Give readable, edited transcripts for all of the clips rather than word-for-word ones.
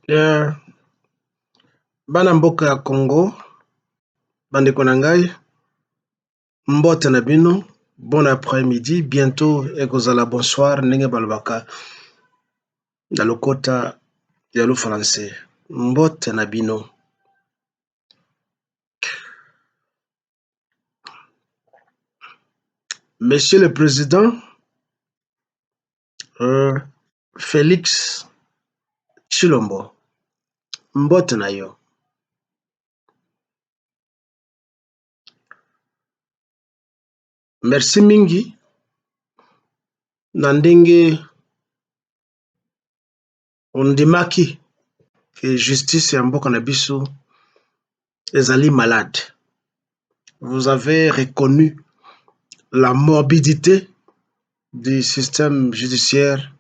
Eh, bana mboka ya Congo, bandeko na ngai, mbote na bino, bon après-midi, bientôt ekozala bonsoir ndenge balobaka na lokota ya lu français. Mbote na bino. Monsieur le Président, Félix Tshilombo, mbote na yo. Merci mingi na ndenge ondimaki que justice ya mboka na biso ezali malade. Vous avez reconnu la morbidité du système judiciaire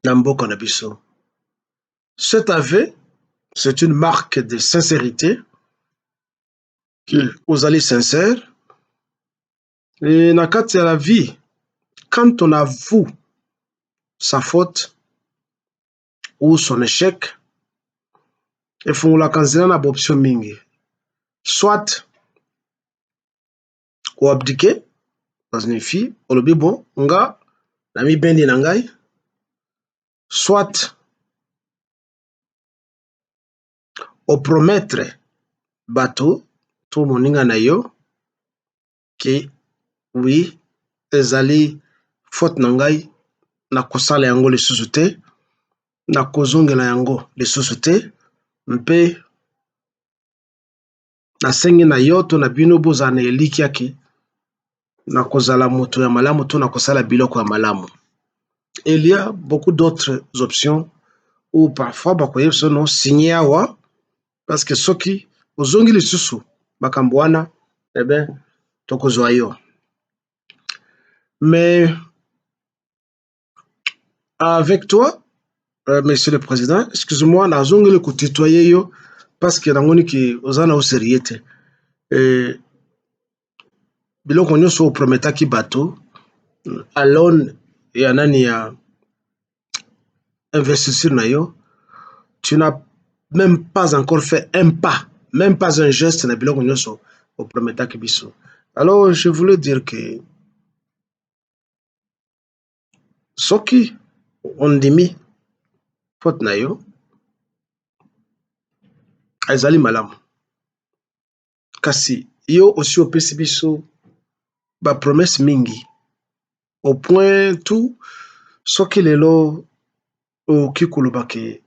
na mboka na biso. Cet aveu, c'est une marque de sincérité, que vous allez sincère. Et na kati ya la vie, quand on avoue sa faute ou son échec, efungolaka nzela na baoption mingi. Soit oabdike, ça signifie olobi bon nga na mibendi na ngai, soit opromettre bato to moninga na yo que oui, ezali faute na ngai na kosala yango lisusu te, na kozongela yango lisusu te, mpe nasengi na yo to na bino bozala na elikiaki na kozala moto ya malamu to na kosala biloko ya malamu. Il y a beaucoup d'autres options ou parfois bakoyebisa no signer awa parce que soki ozongi lisusu makambo wana eh bien tokozwa yo. Mais avec toi, Monsieur le Président, excuse-moi, nazongeli kotutoyer yo parce que namoni ki oza na osérieux te. Biloko nyonso oprometaki bato à l'aune ya nani ya investiture na yo, tu n'as même pas encore fait un pas, même pas un geste na biloko nyonso oprometaki biso. Alors je voulais dire que soki ondimi faute na yo ezali malamu, kasi yo aussi opesi biso ba promesse mingi au point tout soki lelo okoki koloba ke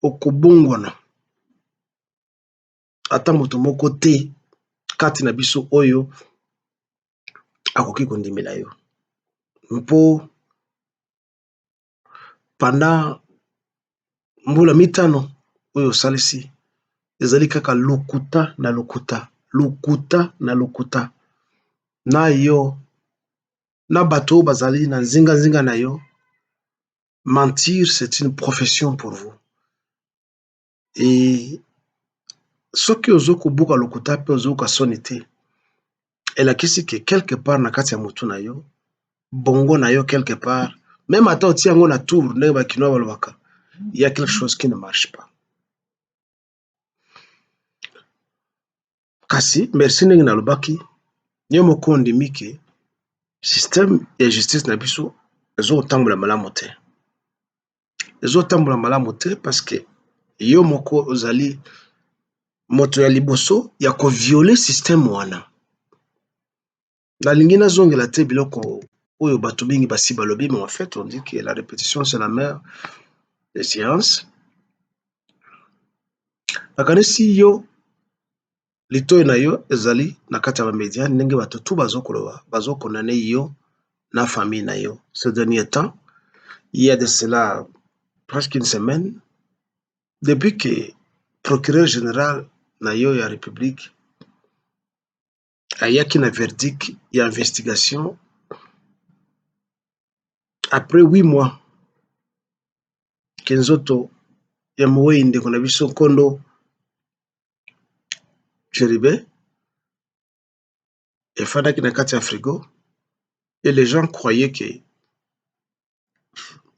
okobongwana ata moto moko te kati na biso oyo akoki kondimela yo. Mpo pendant mbula mitano oyo osalisi ezali kaka lokuta na lokuta, lokuta na lokuta na yo na bato oyo bazali na nzinga na yo. Mentir, c'est une profession pour vous. Et soki ozo kobuka lokuta pe ozo kasoni te, elakisi ke quelque part na kati ya motu na yo, bongo na yo quelque part, même ata oti yango na tour ndenge bakinois balobaka, il y a quelque chose qui ne marche pas. Kasi merci ndenge nalobaki yo moko ondimi ke système ya justice na biso ezotambola malamu te. Ezotambola malamu te parce que yo moko ozali moto ya liboso ya kovioler système wana. Nalingi nazongela te biloko oyo bato mingi basi balobi, mais en fait on dit que la répétition c'est la mère des sciences. Nakanisi yo litoyi na yo ezali na kati ya bamedia ndenge bato tu bazokoloba bazokondane yo na famille na yo. Ce dernier temps, il y a de cela presque une semaine, depuis que procureur général na yo ya république ayaki na verdict ya investigation après 8 mois ke nzoto ya mowei ndeko na biso Nkondo Cheribe efandaki na kati ya frigo et les gens croyaient que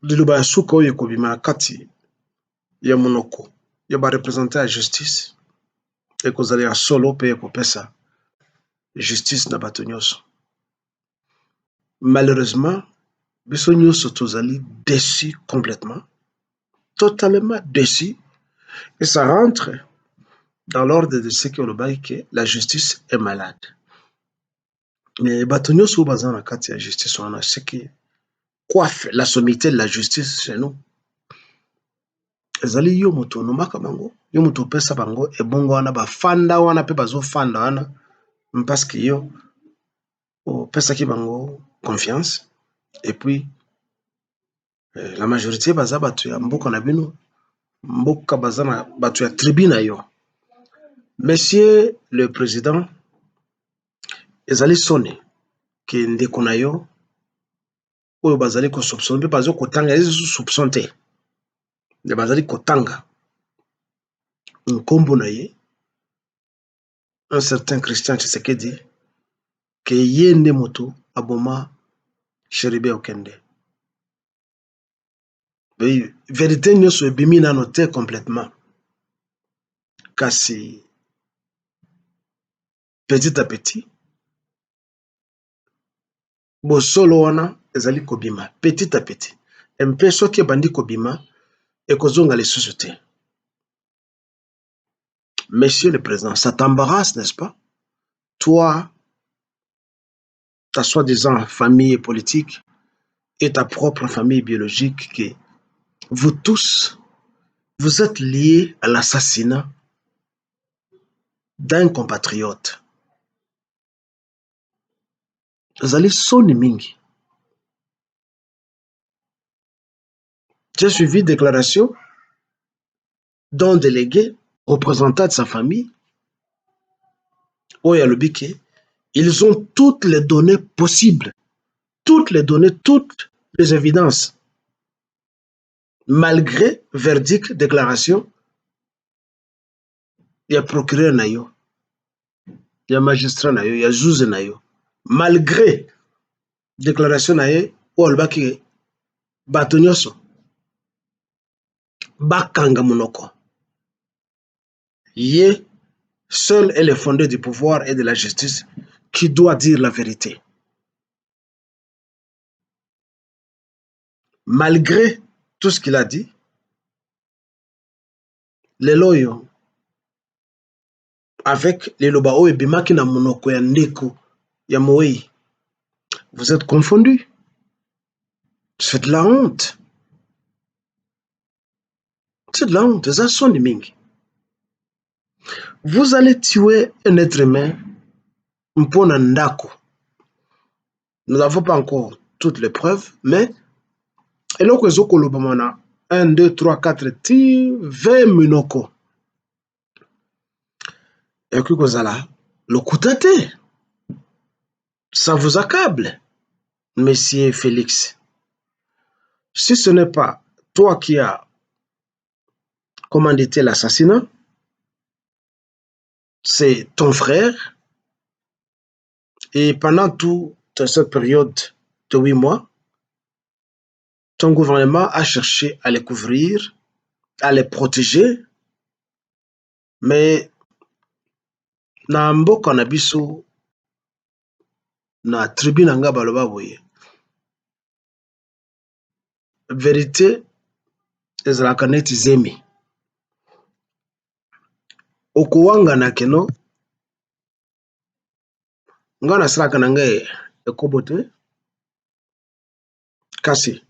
liloba ya suka oyo ekobima na kati ya monoko ya barepresente ya justice ekozala ya solo mpe ekopesa justice na bato nyonso. Malheureusement biso nyonso tozali déçu complètement, totalement déçu, et ça rentre dans l'ordre de ce que olobaki que la justice est malade. Mais bato nyonso oyo baza na kati ya justice wana ce qui coiffe la sommité de la justice chez nous ezali yo moto onomaka bango, yo moto opesa bango ebongo wana bafanda wana mpe bazofanda wana parce que yo opesaki bango confiance. Et puis la majorité baza bato ya mboka na bino, mboka baza na bato ya tribu na yo. Monsieur le président, ezali soni ke ndeko na yo oyo bazali kosoupçonne mpe bazo kotanga ezali soupçon te nde bazali kotanga nkombo na ye un certain Christian Tshisekedi ke ye nde moto aboma Cheribe Okende. Vérité nyonso ebimi nano te complètement, kasi petit à petit bosolo wana ezali kobima petit à petit, mpe soki ebandi kobima ekozonga lisusu te. Monsieur le Président, ça t'embarrasse, n'est-ce pas? Toi, ta soi-disant famille politique et ta propre famille biologique, que vous tous, vous êtes liés à l'assassinat d'un compatriote. Ezali soni mingi. J'ai suivi une déclaration d'un délégué représentant de sa famille, Oyalobike. Ils ont toutes les données possibles, toutes les données, toutes les évidences. Malgré verdict, déclaration, il y a procureur nayo, il y a magistrat nayo, il y a juge nayo. Malgré déclaration nayo, Oyalobake bato nyonso bakanga monoko. Ye seul est le fondé du pouvoir et de la justice qui doit dire la vérité. Malgré tout ce qu'il a dit, les loyaux, avec les lobao et bimaki na monoko ya ndeko ya Moïse, vous êtes confondus. C'est de la honte. C'est de la honte. Ça sonne mingi. Vous allez tuer un être humain mpona ndako. Nous n'avons pas encore toutes les preuves, mais eloko ezoko lobamana 1, 2, 3, 4, 20 minoko. Et puis kozala lokuta te. Ça vous accable, Monsieur Félix. Si ce n'est pas toi qui as commandité l'assassinat, c'est ton frère. Et pendant toute cette période de 8 mois, ton gouvernement a cherché à les couvrir, à les protéger. Mais na mboka na biso na tribu na nga baloba boye, vérité ezalaka neti zemi. Okowanga na keno nga nasalaka na ngai ekobo te, kasi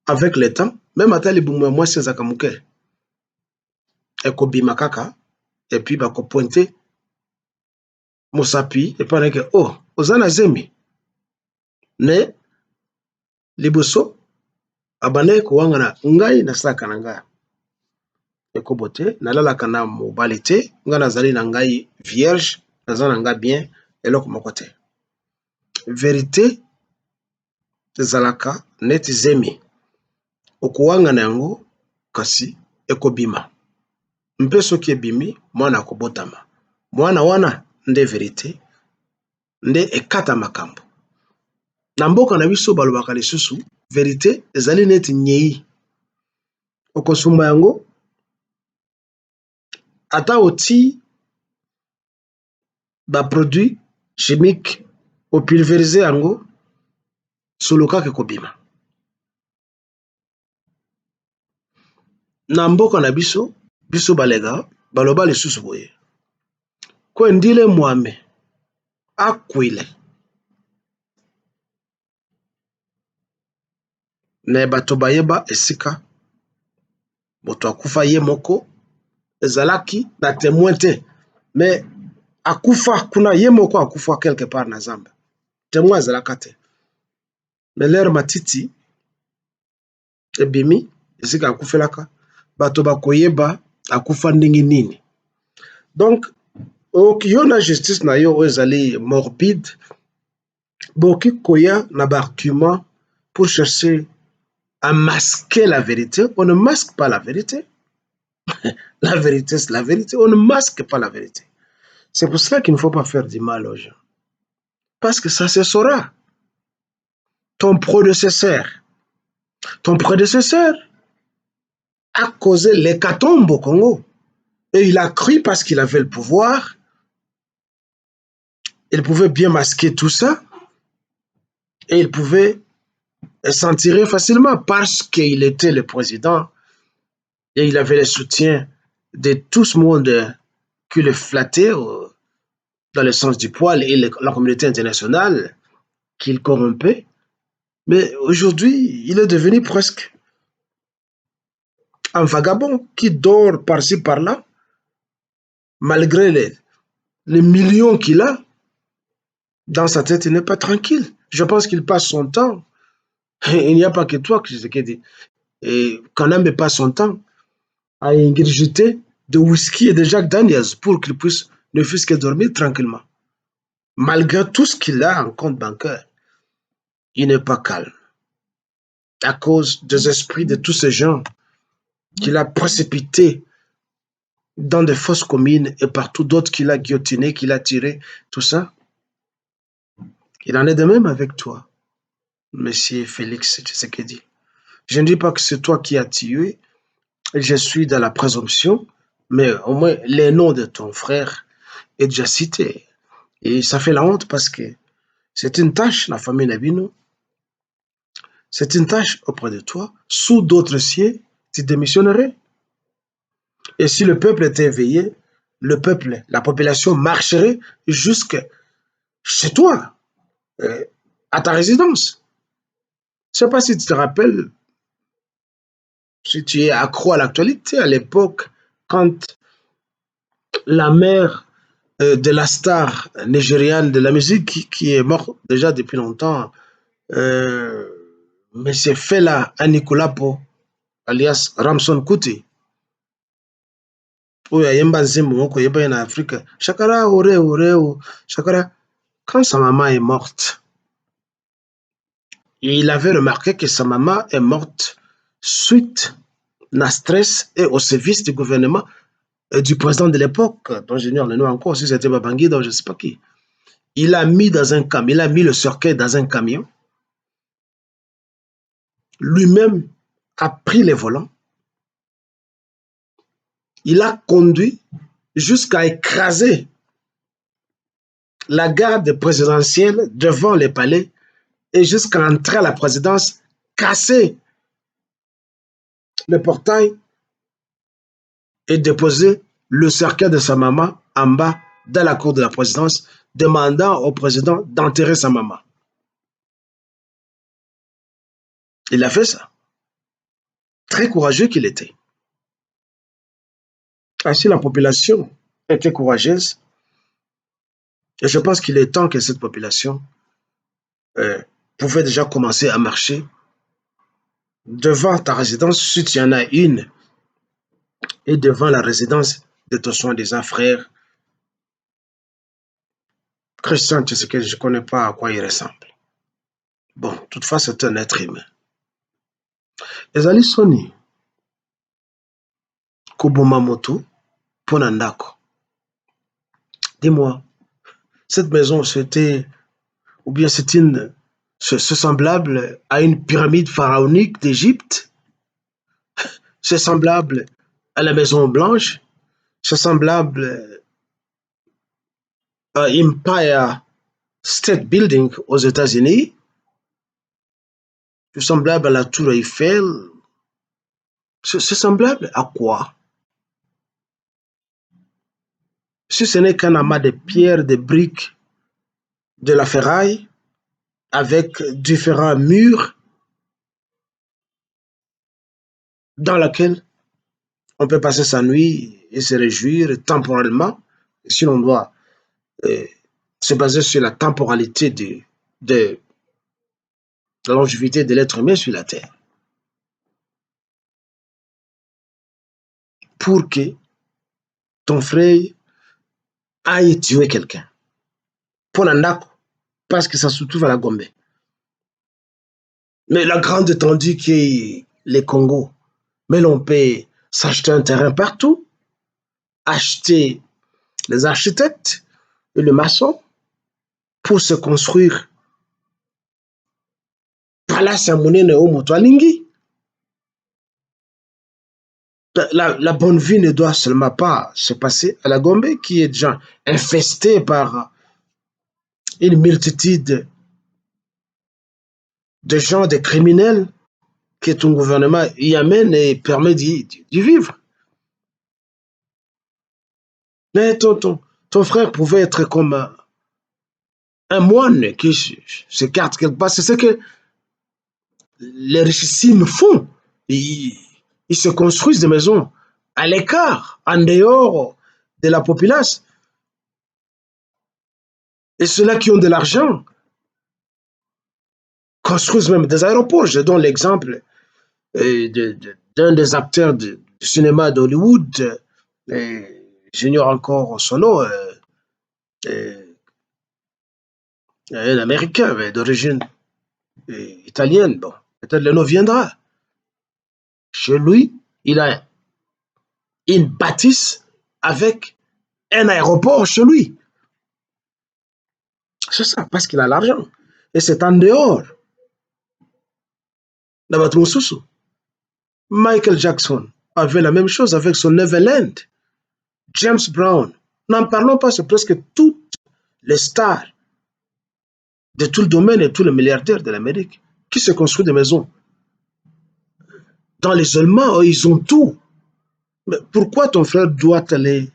avec le temps, même ata libumu ya mwasi ezalaka moke ekobima kaka, et puis bakopointe mosapi epai na ke oh oza na zemi. Ne liboso abandaki kowanga na ngai nasalaka na ngai ekobo te, nalalaka na mobali te, nga nazali na ngai vierge, naza na ngai bien, eloko moko te. Vérité ezalaka neti zemi, okowanga na yango kasi ekobima. Mpe soki ebimi mwana akobotama, mwana wana nde vérité, nde ekata makambo. Na mboka na biso balobaka lisusu vérité ezali neti nyei okosumba yango ata oti produit chimique opulvériser yango solo kaka ekobima. Na mboka na biso balega baloba lisusu boye ko ndile mwame akwile na bato bayeba esika moto akufa ye moko ezalaki na témoin te, mais akufa kuna ye moko akufa quelque part na zamba témoin ezalaka te, mais lere matiti ebimi esika akufelaka bato bakoyeba akufa ndenge nini. Donc yo na justice na yo ezali morbide boki koya na argument pour chercher à masquer la vérité. On ne masque pas la vérité. La vérité, c'est la vérité. On ne masque pas la vérité. C'est pour cela qu'il ne faut pas faire du mal aux gens. Parce que ça se saura. Ton prédécesseur a causé l'hécatombe au Congo. Et il a cru parce qu'il avait le pouvoir. Il pouvait bien masquer tout ça. Et il pouvait s'en tirer facilement parce qu'il était le président. Et il avait le soutien de tout ce monde qui le flattait dans le sens du poil et la communauté internationale qu'il corrompait. Mais aujourd'hui, il est devenu presque un vagabond qui dort par-ci par-là, malgré les millions qu'il a. Dans sa tête, il n'est pas tranquille. Je pense qu'il passe son temps. Il n'y a pas que toi qui dit. Et quand même, passe son temps à ingurgiter de whisky et de Jack Daniels pour qu'il puisse ne fût-ce que dormir tranquillement. Malgré tout ce qu'il a en compte bancaire, il n'est pas calme. À cause des esprits de tous ces gens qu'il a précipités dans des fosses communes et partout d'autres qu'il a guillotinés, qu'il a tirés, tout ça. Il en est de même avec toi, Monsieur Félix Tshisekedi. Je ne dis pas que c'est toi qui as tué, je suis dans la présomption, mais au moins les noms de ton frère est déjà cité. Et ça fait la honte parce que c'est une tâche, la famille Nabino. C'est une tâche auprès de toi. Sous d'autres cieux, tu démissionnerais. Et si le peuple était éveillé, le peuple, la population marcherait jusque chez toi, à ta résidence. Je ne sais pas si tu te rappelles, si tu es accro à l'actualité, à l'époque, quand la mère de la star nigériane de la musique, qui est morte déjà depuis longtemps, M. Fela Anikulapo, alias Ramson Kuti, oyo ayemba nzembo moko yeba na Afrique, Shakara ore ore, Shakara, quand sa maman est morte, il avait remarqué que sa maman est morte suite à stress et au service du gouvernement du président de l'époque, dont j'ignore le nom encore, si c'était Babangida ou je ne sais pas qui. Il a mis dans un camion, il a mis le cercueil dans un camion. Lui-même a pris les volants. Il a conduit jusqu'à écraser la garde présidentielle devant les palais et jusqu'à entrer à la présidence, casser le portail et déposer le cercueil de sa maman en bas dans la cour de la présidence, demandant au président d'enterrer sa maman. Il a fait ça. Très courageux qu'il était. Ainsi, la population était courageuse. Et je pense qu'il est temps que cette population pouvait déjà commencer à marcher devant ta résidence, si tu en as une, et devant la résidence de ton soi-disant frère. Christian Tshisekedi, je ne connais pas à quoi il ressemble. Bon, toutefois, c'est un être humain. Ezali soni koboma moto pona ndako. Dis-moi, cette maison, c'était, ou bien c'est une C'est semblable à une pyramide pharaonique d'Égypte. C'est semblable à la Maison Blanche. C'est semblable à Empire State Building aux États-Unis. C'est semblable à la Tour Eiffel. C'est semblable à quoi? Si ce n'est qu'un amas de pierres, de briques, de la ferraille, avec différents murs dans lesquels on peut passer sa nuit et se réjouir temporellement, si l'on doit euh, se baser sur la temporalité de la longévité de l'être humain sur la Terre. Pour que ton frère aille tuer quelqu'un. Pour Nandako, parce que ça se trouve à la Gombe. Mais la grande étendue qui est les Congo, mais l'on peut s'acheter un terrain partout, acheter les architectes et le maçon pour se construire palace ya monene oyo moto alingi. La bonne vie ne doit seulement pas se passer à la Gombe, qui est déjà infestée par une multitude de gens, de criminels, que ton gouvernement y amène et permet d'y vivre. Mais ton frère pouvait être comme un moine qui s'écarte quelque part. C'est ce que les richissimes font. Ils, ils se construisent des maisons à l'écart, en dehors de la populace. Et ceux-là qui ont de l'argent construisent même des aéroports. Je donne l'exemple d'un des acteurs du cinéma d'Hollywood. J'ignore encore son nom. Un Américain d'origine italienne. Bon, peut-être le nom viendra. Chez lui, il a une bâtisse avec un aéroport chez lui. C'est ça, parce qu'il a l'argent. Et c'est en dehors d'Abatumususu. Michael Jackson avait la même chose avec son Neverland. James Brown. N'en parlons pas, c'est presque toutes les stars de tout le domaine et tous les milliardaires de l'Amérique qui se construisent des maisons. Dans l'isolement, ils ont tout. Mais pourquoi ton frère doit aller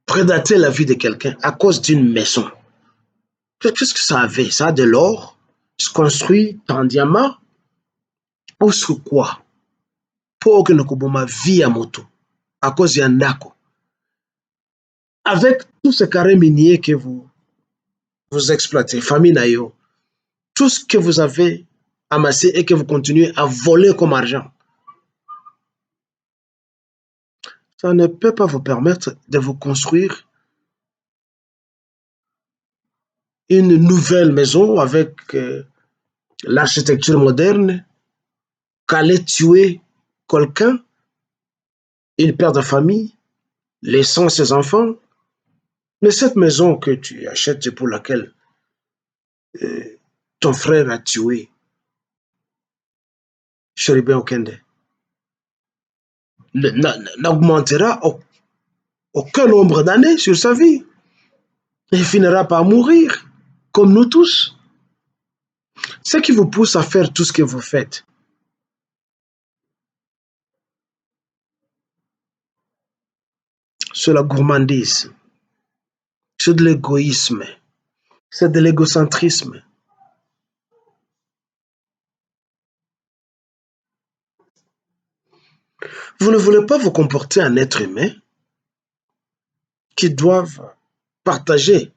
prédater la vie de quelqu'un à cause d'une maison? Qu'est-ce que ça avait? Ça a de l'or, se construit en diamant, ou sur quoi? Pour que nous kuboma vie à moto, à cause d'un nako. Avec tous ces carrés miniers que vous exploitez, famille nayo, tout ce que vous avez amassé et que vous continuez à voler comme argent, ça ne peut pas vous permettre de vous construire une nouvelle maison avec l'architecture moderne, qu'aller tuer quelqu'un, une père de famille, laissant ses enfants. Mais cette maison que tu achètes et pour laquelle euh, ton frère a tué Chéribé Okende n'augmentera aucun nombre d'années sur sa vie. Il finira par mourir, comme nous tous. Ce qui vous pousse à faire tout ce que vous faites, c'est la gourmandise, c'est de l'égoïsme, c'est de l'égocentrisme. Vous ne voulez pas vous comporter en être humain qui doivent partager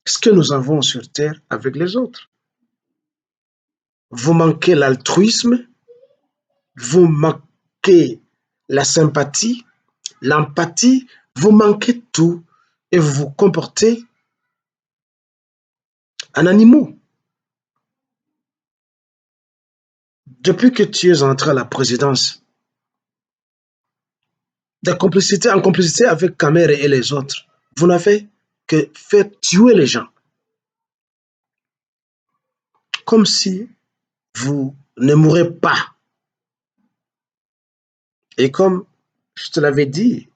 ce que nous avons sur Terre avec les autres. Vous manquez l'altruisme, vous manquez la sympathie, l'empathie, vous manquez tout et vous vous comportez en animaux. Depuis que tu es entré à la présidence, de complicité en complicité avec Kamere et les autres, vous n'avez que fait tuer les gens. comme si vous ne mourrez pas. Et comme je te l'avais dit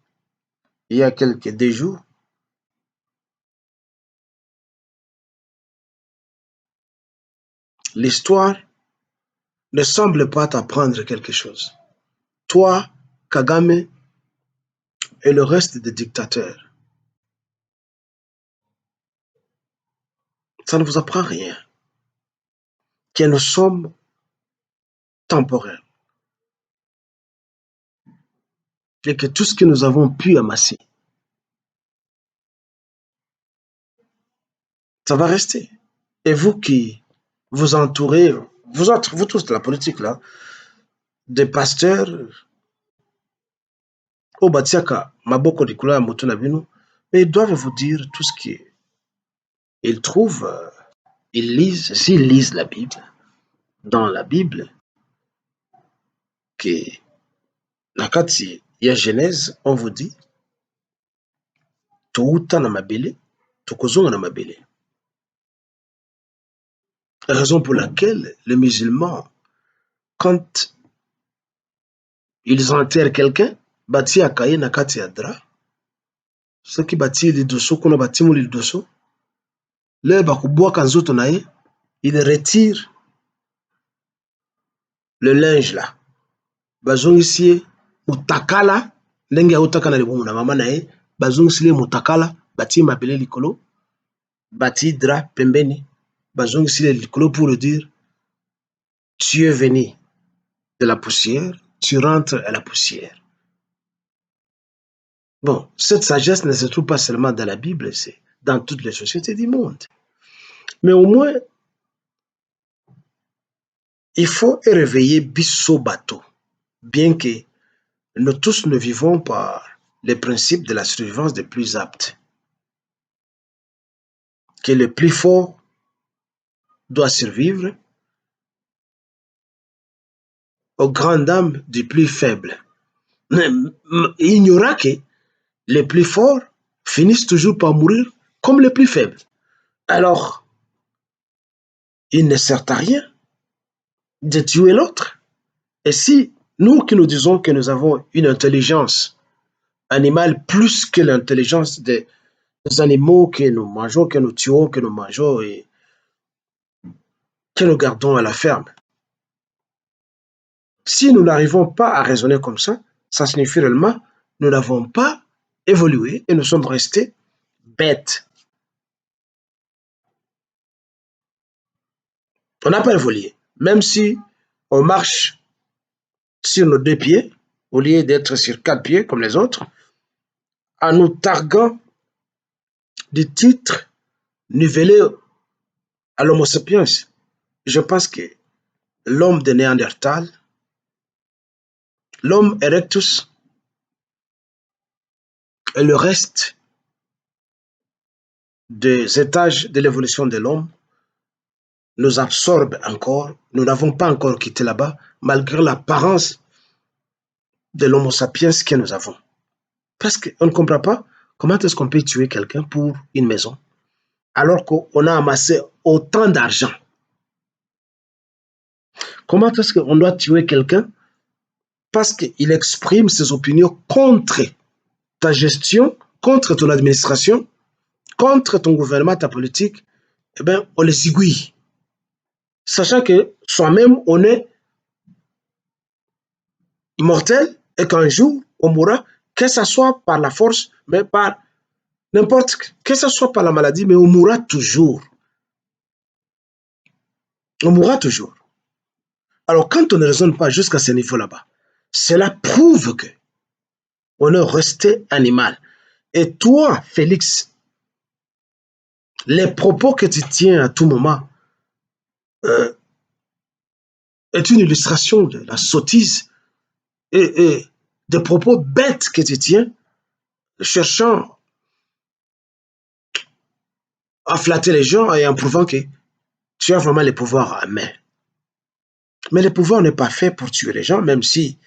il y a des jours, l'histoire ne semble pas t'apprendre quelque chose. Toi, Kagame et le reste des dictateurs, ça ne vous apprend rien, que nous sommes temporaires et que tout ce que nous avons pu amasser, ça va rester. Et vous qui vous entourez, vous autres, vous tous de la politique là, des pasteurs, au Batiaka, Maboko Dikula, Motunabino, mais ils doivent vous dire tout ce qu'ils trouvent, ils lisent, s'ils lisent la Bible, dans la Bible, que nakati ya Genèse, on vous dit, touta na mabele, tukozonga na mabele. Raison pour laquelle les musulmans, quand ils enterrent quelqu'un, bati akaye nakati ya dra, ceux qui bâtit les dosso, qu'on a bâti les dosso, le bakubwaka nzoto na ye, ils retirent le linge là. Bazongisi ye mutakala, ndenge autaka na libumu na mama na ye, bazongisi ye mutakala, bati mabele likolo, bati dra pembeni, bazongisi ye likolo pour le dire, tu es venu de la poussière, tu rentres à la poussière. Bon, cette sagesse ne se trouve pas seulement dans la Bible, c'est dans toutes les sociétés du monde. Mais au moins, il faut réveiller Bisso Bateau, bien que nous tous ne vivons par les principes de la survivance des plus aptes. Que le plus fort doit survivre aux grandes dames du plus faible. Il ignorera que les plus forts finissent toujours par mourir comme les plus faibles. Alors, il ne sert à rien de tuer l'autre. Et si nous qui nous disons que nous avons une intelligence animale plus que l'intelligence des animaux que nous mangeons, que nous tuons, que nous mangeons et que nous gardons à la ferme, si nous n'arrivons pas à raisonner comme ça signifie réellement que nous n'avons pas évolué et nous sommes restés bêtes. On n'a pas évolué. Même si on marche sur nos deux pieds, au lieu d'être sur quatre pieds comme les autres, en nous targuant des titres nivelés à l'homo sapiens. Je pense que l'homme de Néandertal, l'homme erectus et le reste des étages de l'évolution de l'homme nous absorbe encore. Nous n'avons pas encore quitté là-bas, malgré l'apparence de l'homo sapiens que nous avons. Parce qu'on ne comprend pas comment est-ce qu'on peut tuer quelqu'un pour une maison, alors qu'on a amassé autant d'argent. Comment est-ce qu'on doit tuer quelqu'un parce qu'il exprime ses opinions contre ta gestion, contre ton administration, contre ton gouvernement, ta politique? Eh bien, on les aiguille. Sachant que soi-même, on est mortel et qu'un jour, on mourra, que ce soit par la force, mais par n'importe, que ce soit par la maladie, mais on mourra toujours. On mourra toujours. Alors, quand on ne raisonne pas jusqu'à ce niveau là-bas, cela prouve que on est resté animal. Et toi, Félix, les propos que tu tiens à tout moment est une illustration de la sottise et des propos bêtes que tu tiens, cherchant à flatter les gens et en prouvant que tu as vraiment les pouvoirs à main. Mais le pouvoir n'est pas fait pour tuer les gens, même si,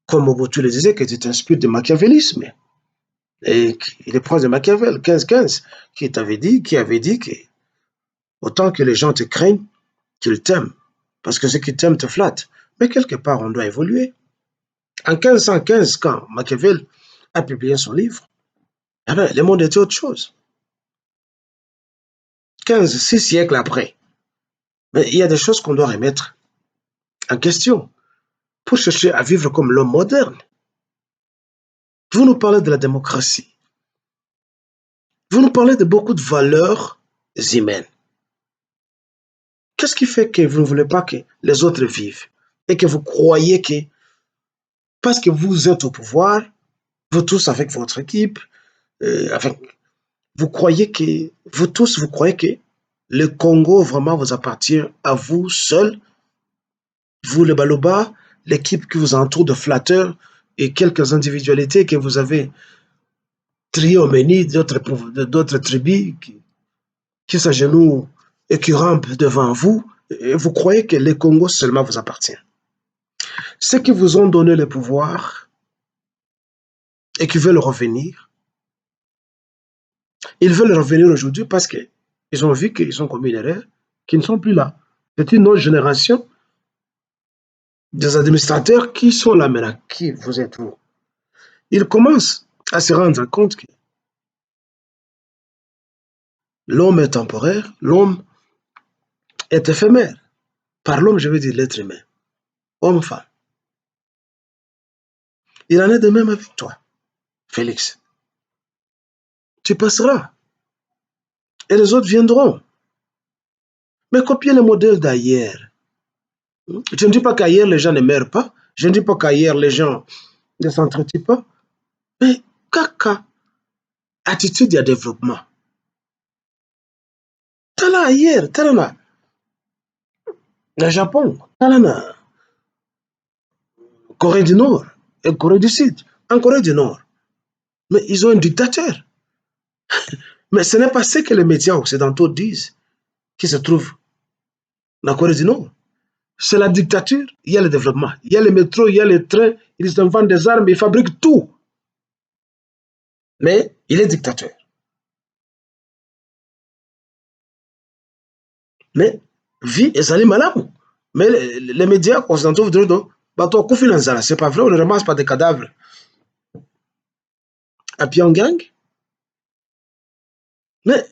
comme Mobutu le disait, que tu t'inspires de machiavélisme. Et il est proche de Machiavel, 15-15, qui avait dit que Autant que les gens te craignent, qu'ils t'aiment. Parce que ceux qui t'aiment te flattent. Mais quelque part, on doit évoluer. En 1515, quand Machiavel a publié son livre, eh bien, le monde était autre chose. 6 siècles après. Mais il y a des choses qu'on doit remettre en question pour chercher à vivre comme l'homme moderne. Vous nous parlez de la démocratie. Vous nous parlez de beaucoup de valeurs humaines. Qu'est-ce qui fait que vous ne voulez pas que les autres vivent et que vous croyez que parce que vous êtes au pouvoir, vous tous avec votre équipe, avec, vous croyez que le Congo vraiment vous appartient à vous seul, vous le Baloba, l'équipe qui vous entoure de flatteurs et quelques individualités que vous avez triées au menu d'autres tribus qui s'agenouillent et qui rampent devant vous, et vous croyez que le Congo seulement vous appartient. Ceux qui vous ont donné le pouvoir et qui veulent revenir, ils veulent revenir aujourd'hui parce qu'ils ont vu qu'ils ont commis une erreur, qu'ils ne sont plus là. C'est une autre génération des administrateurs qui sont là maintenant. Qui vous êtes vous? Ils commencent à se rendre compte que l'homme est temporaire, l'homme est éphémère. Par l'homme, je veux dire l'être humain, homme-femme. Il en est de même avec toi, Félix. Tu passeras et les autres viendront. Mais copier le modèle d'ailleurs. Je ne dis pas qu'ailleurs les gens ne meurent pas. Je ne dis pas qu'ailleurs les gens ne s'entretuent pas. Mais kaka, attitude à développement. Tala ailleurs, tala na Japon, tala na Corée du Nord et Corée du Sud. En Corée du Nord, mais ils ont un dictateur. Mais ce n'est pas ce que les médias occidentaux disent qui se trouvent en Corée du Nord. C'est la dictature, il y a le développement. Il y a les métros, il y a les trains, ils inventent des armes, ils fabriquent tout. Mais il est dictateur. Mais vie ezali malamu. Mais les médias occidentaux voudraient donc, bateau Kofi c'est pas vrai, on ne ramasse pas des cadavres à Pyongyang. Mais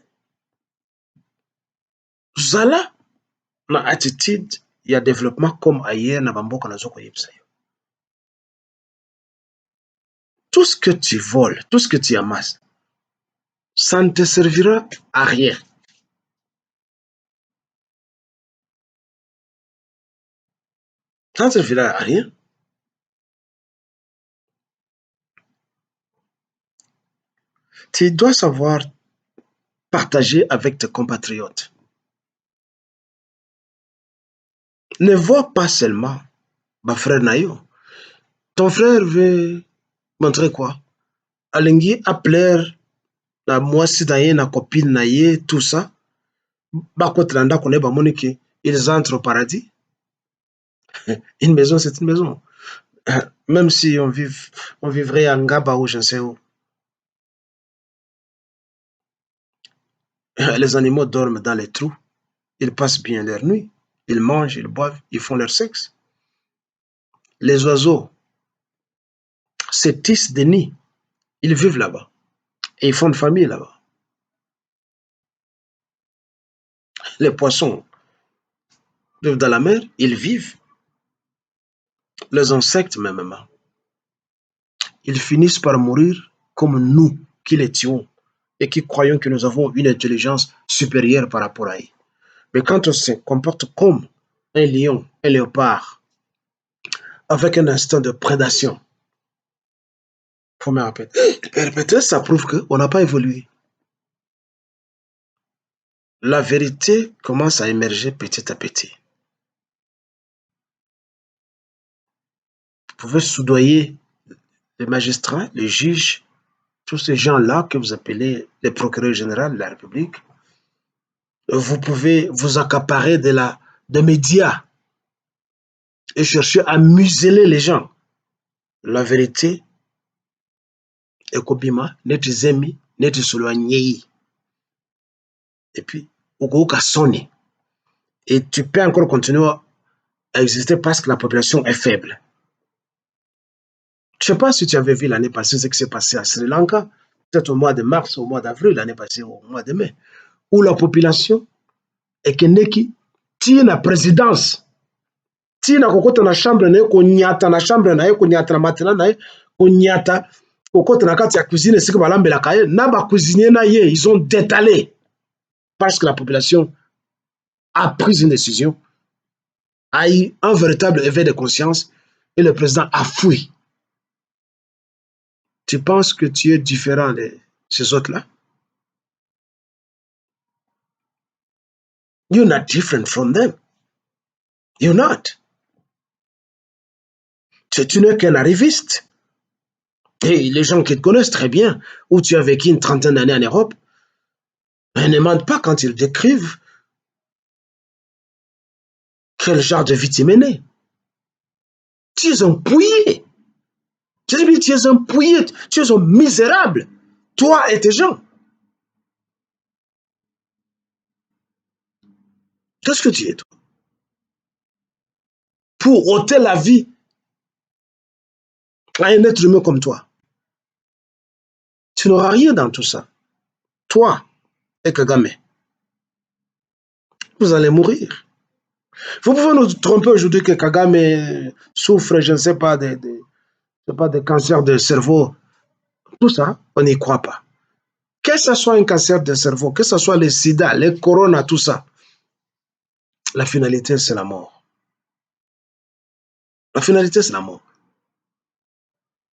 Zala, na attitude, il y a développement comme ailleurs, na bamboka na zoko yipsayo. Tout ce que tu voles, tout ce que tu amasses, ça ne te servira à rien. Ça ne servira à rien. Tu dois savoir partager avec tes compatriotes. Ne vois pas seulement ma frère Nayo. Ton frère veut montrer quoi? Alingi a plaire na mwasi na ye na copine na ye, tout ça. Bakotela ndako na ye bamoni ke ils entrent au paradis. Une maison, c'est une maison. Même si on vivrait à Ngaba ou je ne sais où. Les animaux dorment dans les trous. Ils passent bien leur nuit. Ils mangent, ils boivent, ils font leur sexe. Les oiseaux se tissent des nids. Ils vivent là-bas. Et ils font une famille là-bas. Les poissons vivent dans la mer, ils vivent. Les insectes même. Ils finissent par mourir comme nous qui les tuons et qui croyons que nous avons une intelligence supérieure par rapport à eux. Mais quand on se comporte comme un lion, un léopard, avec un instinct de prédation, il faut me répéter. Répéter, ça prouve qu'on n'a pas évolué. La vérité commence à émerger petit à petit. Vous pouvez soudoyer les magistrats, les juges, tous ces gens-là que vous appelez les procureurs généraux de la République. Vous pouvez vous accaparer des médias et chercher à museler les gens. La vérité est kobima, neti zemi, neti solwanyei. Et puis, Okoka sonné. Et tu peux encore continuer à exister parce que la population est faible. Je ne sais pas si tu avais vu l'année passée ce qui s'est passé à Sri Lanka, peut-être au mois de mars, au mois d'avril, l'année passée, au mois de mai, où la population est qui tient la présidence. Tina kokota na chambre na ye konyata na chambre na ye konyata na matela na ye konyata kokota na kati ya cuisine sika balambelaka ye na ba cuisinier na ye ils ont détalé parce que la population a pris une décision, a eu un véritable éveil de conscience et le président a fui. Tu penses que tu es différent de ces autres-là? You're not different from them. You're not. Tu n'es qu'un arriviste. Et les gens qui te connaissent très bien, où tu as vécu une trentaine d'années en Europe, ils ne mentent pas quand ils décrivent quel genre de vie tu menais. Tu es un pouillé. Tu es un pouillé, tu es un misérable. Toi et tes gens. Qu'est-ce que tu es, toi? Pour ôter la vie à un être humain comme toi. Tu n'auras rien dans tout ça. Toi et Kagame, vous allez mourir. Vous pouvez nous tromper aujourd'hui que Kagame souffre, je ne sais pas, de cancer de cerveau. Tout ça, on n'y croit pas. Que ce soit un cancer de cerveau, que ce soit le sida, le corona, tout ça, la finalité, c'est la mort. La finalité, c'est la mort.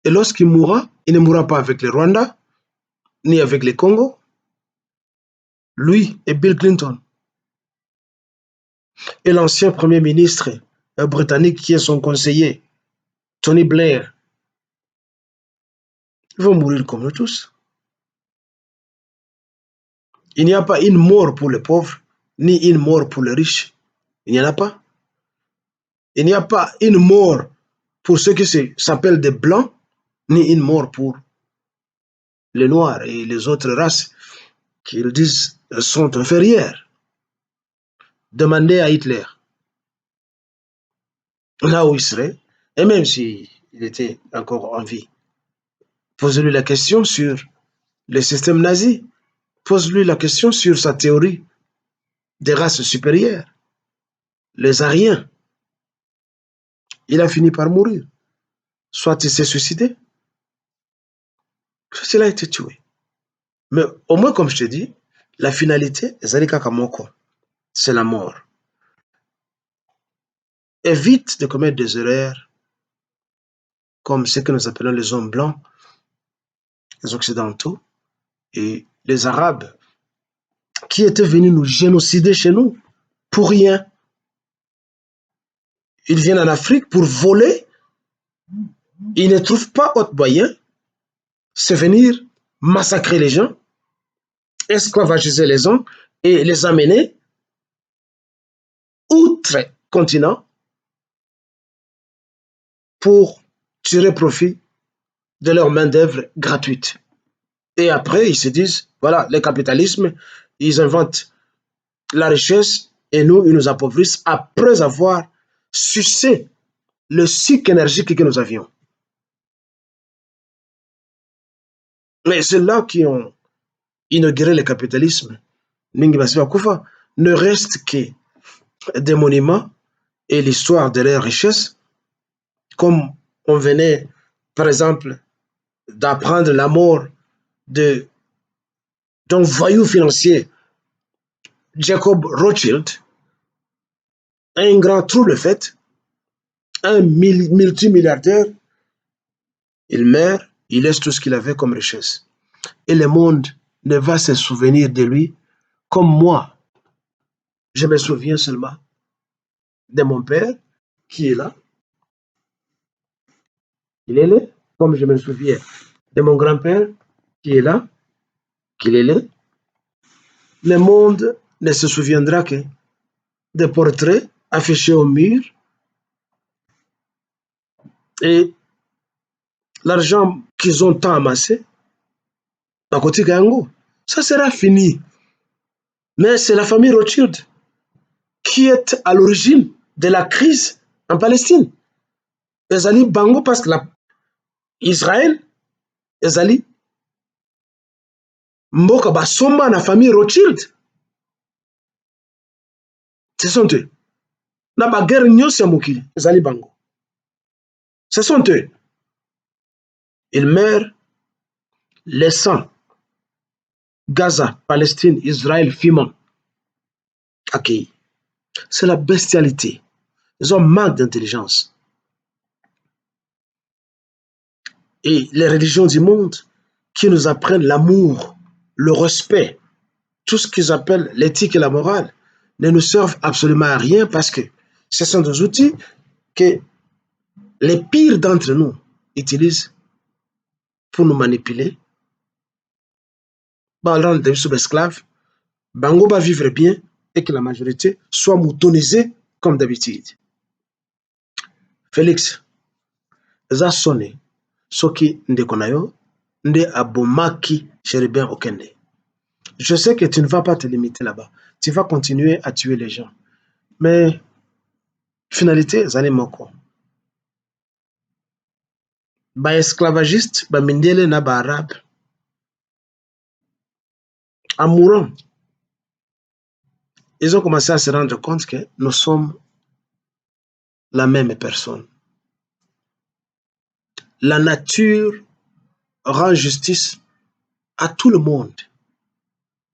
Et lorsqu'il mourra, il ne mourra pas avec le Rwanda, ni avec le Congo. Lui et Bill Clinton. Et l'ancien premier ministre britannique qui est son conseiller, Tony Blair, ils vont mourir comme nous tous. Il n'y a pas une mort pour les pauvres, ni une mort pour les riches. Il n'y en a pas. Il n'y a pas une mort pour ceux qui s'appellent des blancs, ni une mort pour les noirs et les autres races qu'ils disent sont inférieures. Demandez à Hitler, là où il serait, et même s'il était encore en vie, posez-lui la question sur le système nazi, pose-lui la question sur sa théorie des races supérieures, les Aryens. Il a fini par mourir. Soit il s'est suicidé, soit il a été tué. Mais au moins, comme je te dis, la finalité, c'est la mort. Évite de commettre des erreurs comme ce que nous appelons les hommes blancs, les occidentaux et les arabes qui étaient venus nous génocider chez nous pour rien. Ils viennent en Afrique pour voler, ils ne trouvent pas autre moyen, c'est venir massacrer les gens, esclavagiser les gens et les amener outre-continent pour tirer profit de leur main-d'œuvre gratuite. Et après, ils se disent, voilà, le capitalisme, ils inventent la richesse et nous, ils nous appauvrissent après avoir sucé le cycle énergique que nous avions. Mais ceux-là qui ont inauguré le capitalisme, ne reste que des monuments et l'histoire de leurs richesses, comme on venait, par exemple, d'apprendre la mort d'un voyou financier, Jacob Rothschild, un grand trouble fait, un multimilliardaire, il meurt, il laisse tout ce qu'il avait comme richesse. Et le monde ne va se souvenir de lui comme moi. Je me souviens seulement de mon père qui est là. Il est là, comme je me souviens de mon grand-père qui est là, qu'il est là. Le monde ne se souviendra que des portraits affichés au mur et l'argent qu'ils ont tant amassé, à côté Gango, ça sera fini. Mais c'est la famille Rothschild qui est à l'origine de la crise en Palestine. Ezali bango parce que Israël, ezali mboka basomba na famille Rothschild. Ce sont eux. Na ba guerre nyonso ya mokili ezali bango. Ce sont eux. Ils meurent laissant Gaza, Palestine, Israël, Fiman accueillis. C'est la bestialité. Ils ont manque d'intelligence. Et les religions du monde qui nous apprennent l'amour, le respect, tout ce qu'ils appellent l'éthique et la morale, ne nous servent absolument à rien parce que ce sont des outils que les pires d'entre nous utilisent pour nous manipuler, pour rendre des sous-esclaves, bango va vivre bien et que la majorité soit moutonisée comme d'habitude. Félix, eza sonné, soki ndeko na yo, nde abomaki Chérubin Okende. Je sais que tu ne vas pas te limiter là-bas. Tu vas continuer à tuer les gens. Mais, finalité, zali moko. Ba esclavagiste, ba mindele na ba arabe. En mourant, ils ont commencé à se rendre compte que nous sommes la même personne. La nature rend justice à tout le monde.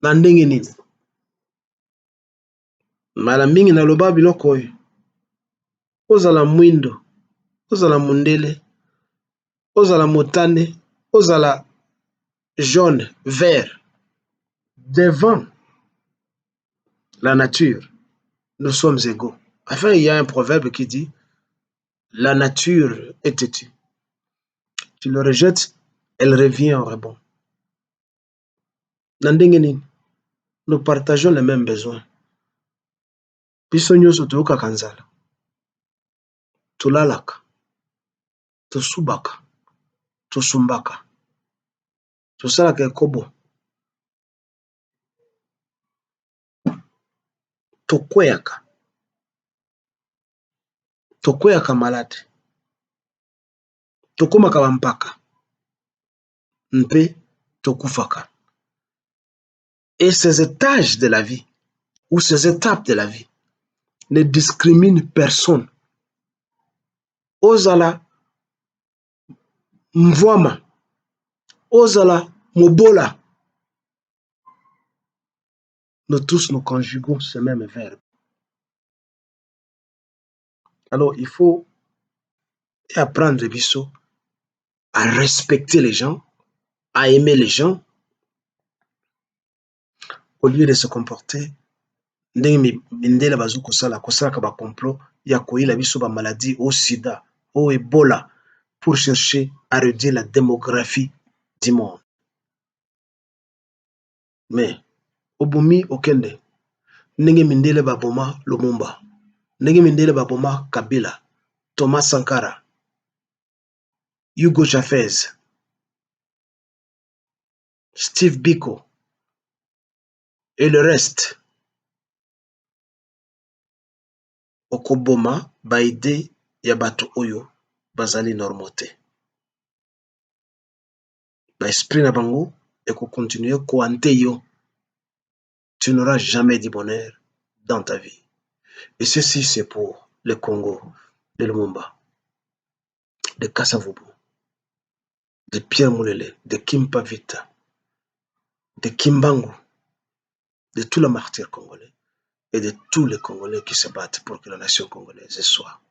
Na ndenge nini. Mala mingi na loba biloko oyo. Ozala mwindo, ozala mundele, ozala motane, ozala jaune, vert. Devant la nature, nous sommes égaux. Enfin, il y a un proverbe qui dit la nature est têtue. Tu le rejettes, elle revient en rebond. Nous partageons les mêmes besoins. Biso nyonso toyokaka nzala, tolalaka, tosubaka, tosumbaka, tosalaka ekobo, tokweyaka malade, tokomaka bampaka, mpe tokufaka. Et ces étages de la vie, ou ces étapes de la vie, ne discriminent personne. Ozala mvwama, ozala mobola. Nous tous nous conjuguons ce même verbe. Alors il faut apprendre biso à respecter les gens, à aimer les gens, au lieu de se comporter ndenge mindele bazo kosalaka ba complot ya koyela biso ba maladie au sida, au Ebola, pour chercher à réduire la démographie du monde. Mais obomi Okende, ndenge mindele baboma Lumumba, ndenge mindele baboma Kabila, Thomas Sankara, Hugo Chavez, Steve Biko et le reste. Okoboma baide ya bato oyo bazali normote. Ba esprit na bango eko continuer koante yo. Tu n'auras jamais du bonheur dans ta vie. Et ceci, c'est pour le Congo, de Lumumba, de Kassavubu, de Pierre Moulele, de Kimpa Vita, de Kimbangu, de tous les martyrs congolais et de tous les Congolais qui se battent pour que la nation congolaise soit